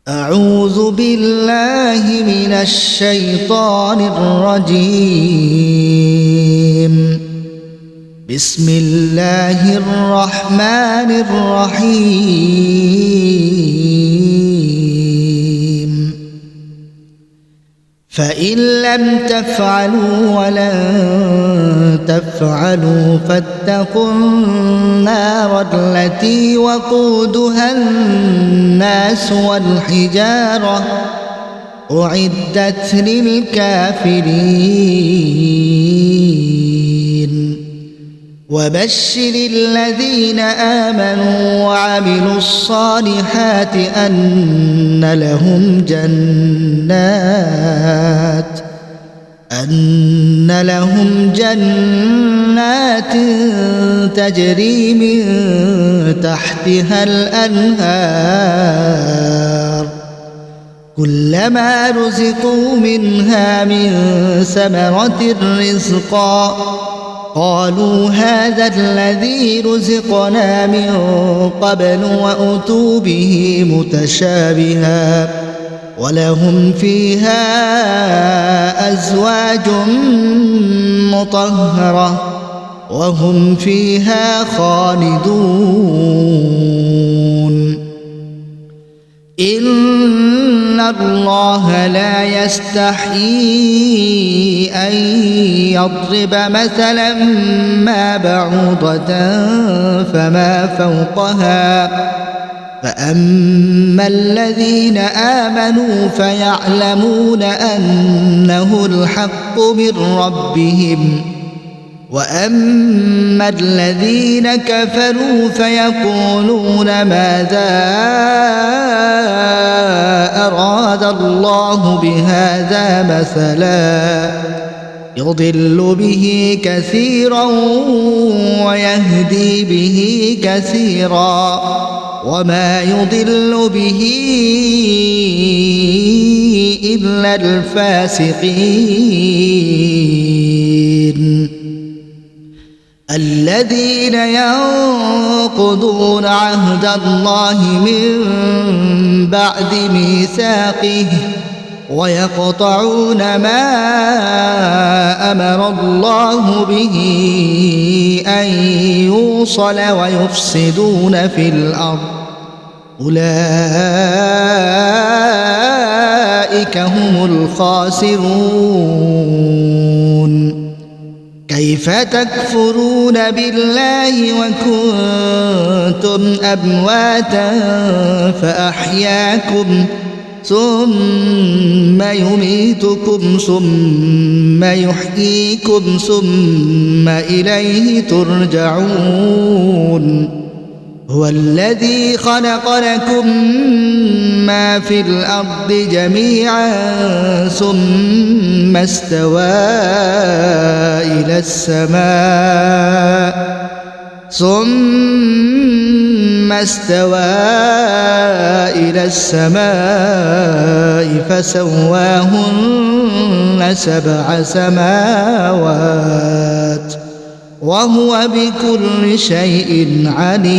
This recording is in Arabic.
أعوذ بالله من الشيطان الرجيم. بسم الله الرحمن الرحيم. فإن لم تفعلوا ولن تفعلوا فاتقوا النار التي وقودها الناس والحجارة أعدت للكافرين. وبشر الذين آمنوا وعملوا الصالحات أن لهم جنات تجري من تحتها الأنهار كلما رزقوا منها من ثمرة رزقا قالوا هذا الذي رزقنا من قبل وأتوا به متشابها ولهم فيها أزواج مطهرة وهم فيها خالدون. إن الله لا يستحيي أن يضرب مثلا ما بعوضة فما فوقها فأما الذين آمنوا فيعلمون أنه الحق من ربهم وأما الذين كفروا فيقولون ماذا أراد الله بهذا مثلا يضل به كثيرا ويهدي به كثيرا وما يضل به إلا الفاسقين الذين ينقضون عهد الله من بعد ميثاقه ويقطعون ما أمر الله به أن يوصل ويفسدون في الأرض أولئك هم الخاسرون. كيف تكفرون بالله وكنتم أمواتا فأحياكم ثم يميتكم ثم يحييكم ثم إليه ترجعون. هو الذي خلق لكم ما في الأرض جميعا ثم استوى إلى السماء فسواهن 7 سماوات وهو بكل شيء عليم.